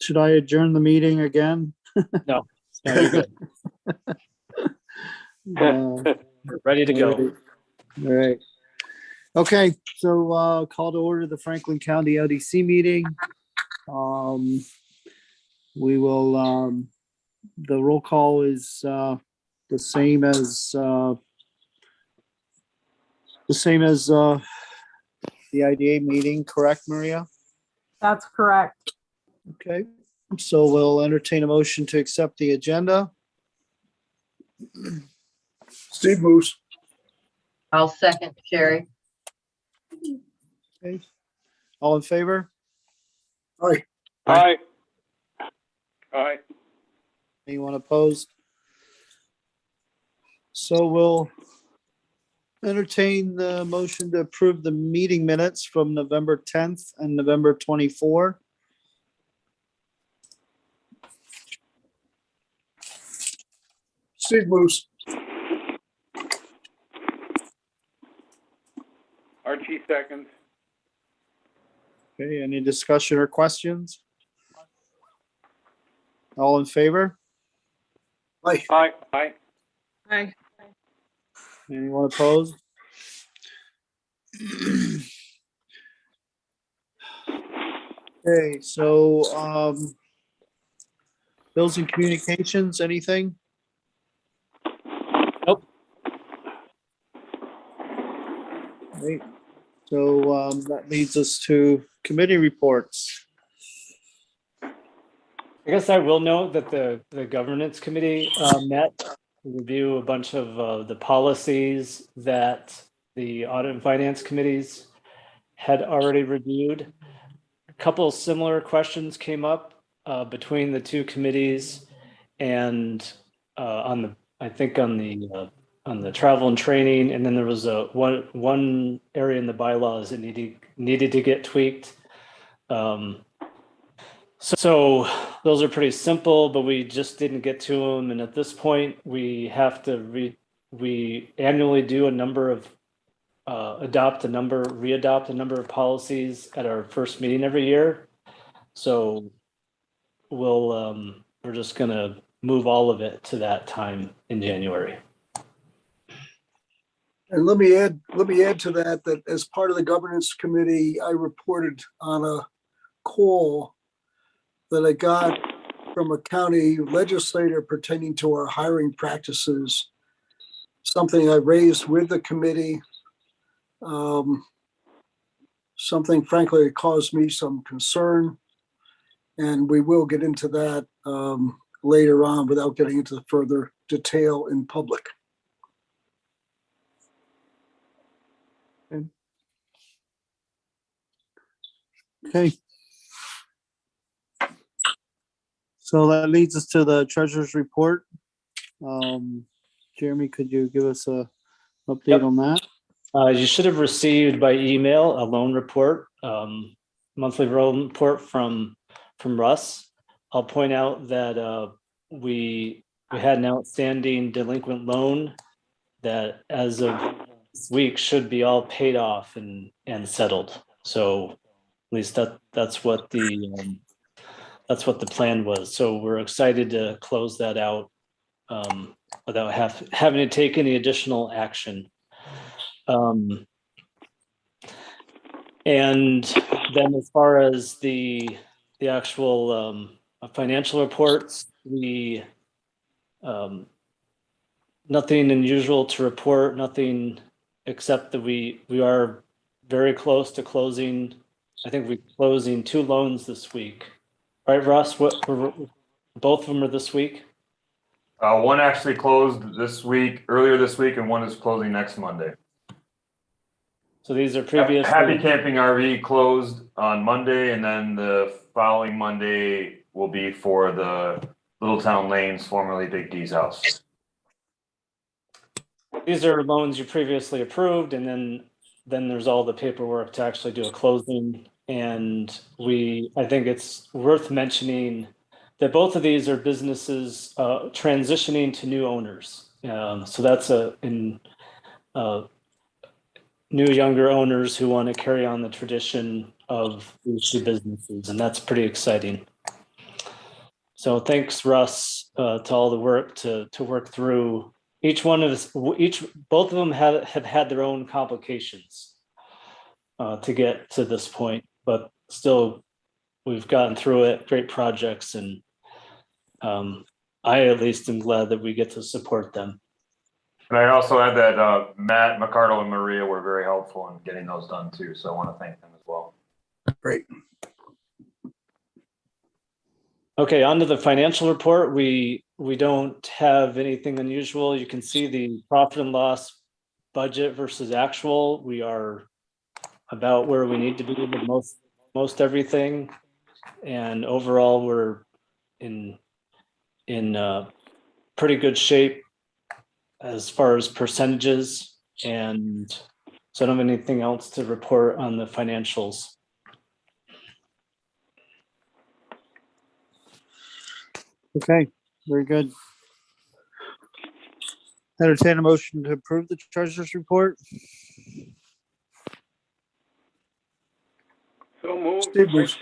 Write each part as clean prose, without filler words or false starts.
should I adjourn the meeting again? No, you're good. We're ready to go. All right. Okay, so call to order the Franklin County EDC meeting. We will, the roll call is the same as the IDA meeting, correct, Maria? That's correct. Okay, so we'll entertain a motion to accept the agenda. Steve moves. I'll second Sherry. Okay, all in favor? Aye. Aye. Aye. Anyone opposed? So we'll entertain the motion to approve the meeting minutes from November 10th and November 24. Steve moves. Archie seconds. Okay, any discussion or questions? All in favor? Aye. Aye. Aye. Aye. Anyone opposed? Okay, so bills and communications, anything? Nope. Right. So that leads us to committee reports. I guess I will note that the governance committee met to review a bunch of the policies that the audit and finance committees had already reviewed. A couple of similar questions came up between the two committees, and on the travel and training, and then there was one area in the bylaws that needed to get tweaked. So those are pretty simple, but we just didn't get to them. And at this point, we have to we annually do a number of readopt a number of policies at our first meeting every year. So we're just gonna move all of it to that time in January. And let me add to that as part of the governance committee, I reported on a call that I got from a county legislator pertaining to our hiring practices, something I raised with the committee, something frankly that caused me some concern. And we will get into that later on without getting into further detail in public. Okay. So that leads us to the treasurer's report. Jeremy, could you give us a update on that? You should have received by email a loan report, monthly loan report from Russ. I'll point out that we had an outstanding delinquent loan that as of this week should be all paid off and settled. So at least that's what the plan was. So we're excited to close that out without having to take any additional action. And then as far as the actual financial reports, we nothing unusual to report, nothing except that we are very close to closing. I think we're closing 2 loans this week. Right, Russ? Both of them are this week? One actually closed earlier this week, and one is closing next Monday. So these are previous. Happy Camping RV closed on Monday, and then the following Monday will be for the Little Town Lanes, formerly Big D's house. These are loans you previously approved, and then there's all the paperwork to actually do a closing. And I think it's worth mentioning that both of these are businesses transitioning to new owners. So that's new younger owners who want to carry on the tradition of these two businesses, and that's pretty exciting. So thanks, Russ, to all the work to work through each one of us. Both of them have had their own complications to get to this point, but still we've gotten through it. Great projects, and I at least am glad that we get to support them. And I also add that Matt, McCardle, and Maria were very helpful in getting those done too. So I want to thank them as well. Great. Okay, on to the financial report. We don't have anything unusual. You can see the profit and loss budget versus actual. We are about where we need to be with most everything, and overall we're in pretty good shape as far as percentages. And so I don't have anything else to report on the financials. Okay, very good. Entertain a motion to approve the treasurer's report. So moved. Steve moves.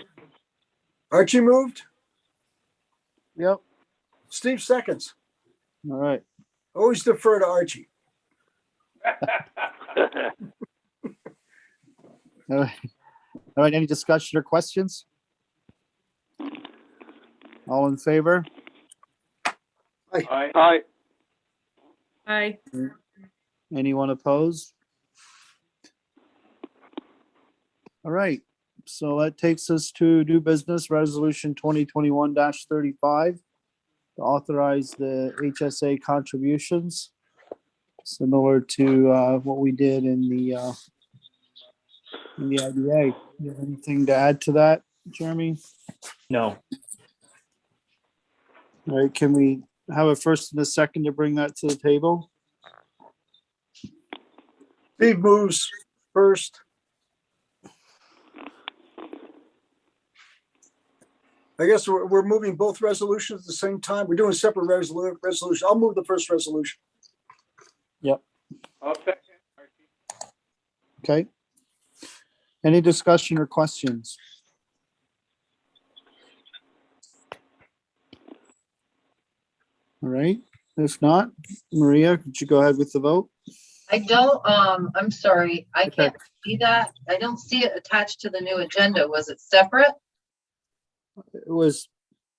Archie moved. Yep. Steve seconds. All right. Always defer to Archie. All right. All right. Any discussion or questions? All in favor? Aye. Aye. Anyone opposed? All right. So that takes us to new business resolution 2021-35 to authorize the HSA contributions, similar to what we did in the IDA. You have anything to add to that, Jeremy? No. All right, can we have a first and a second to bring that to the table? Steve moves first. I guess we're moving both resolutions at the same time. We're doing separate resolution. I'll move the first resolution. I'll second. Okay. Any discussion or questions? All right, if not, Maria, could you go ahead with the vote? I don't, I'm sorry, I Okay. can't see that. I don't see it attached to the new agenda. Was it separate? It was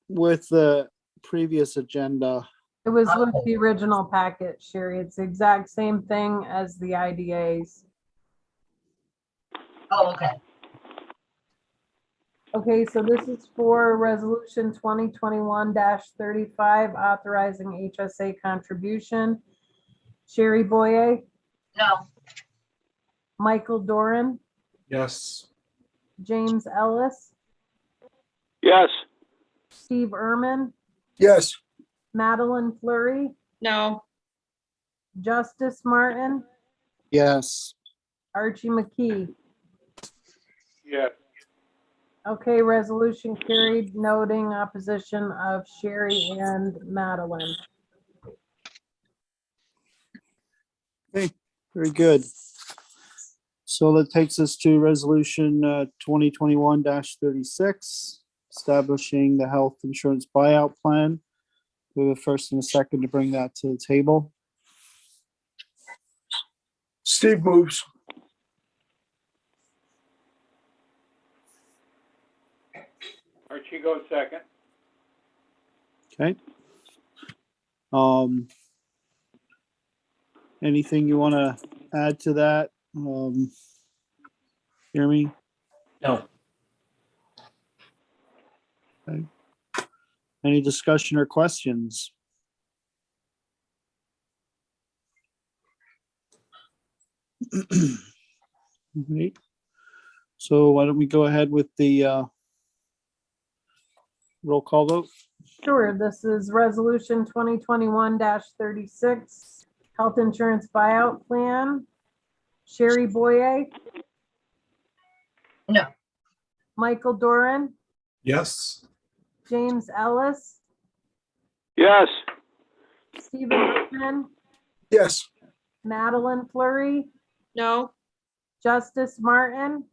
with the previous agenda. It was with the original packet, Sherry. It's the exact same thing as the IDAs. Oh, okay. Okay, so this is for resolution 2021-35, authorizing HSA contribution. Sherry Boye, No, Michael Doran, Yes. James Ellis, Yes. Steve Ehrman, Yes. Madeline Flurry, No. Justice Martin, Yes. Archie McKee. Yes. Okay, resolution carried, noting opposition of Sherry and Madeline. Very good. So that takes us to resolution 2021-36, establishing the health insurance buyout plan. We have a first and a second to bring that to the table. Steve moves. Archie goes second. Okay. Anything you want to add to that? Jeremy? No. Any discussion or questions? Right. So why don't we go ahead with the roll call vote? Sure, this is resolution 2021-36, health insurance buyout plan. Sherry Boye, no, Michael Doran, Yes. James Ellis, Yes. Stephen Ehrman, Yes. Madeline Flurry, No. Justice Martin,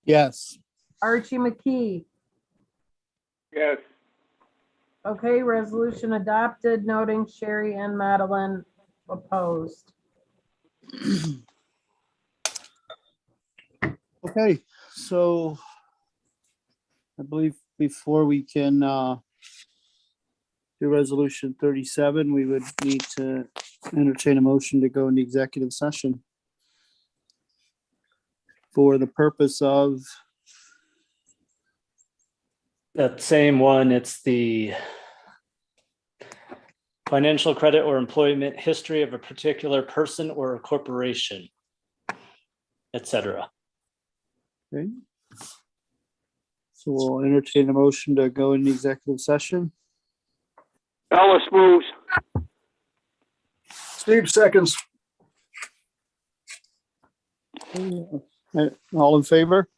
Yes. Archie McKee. Yes. Okay, resolution adopted, noting Sherry and Madeline opposed. Okay, so I believe before we can do resolution 37, we would need to entertain a motion to go into executive session for the purpose of, That same one, it's the financial credit or employment history of a particular person or a corporation, etc. okay. So we'll entertain a motion to go into executive session. Ellis moves. Steve seconds. All in favor?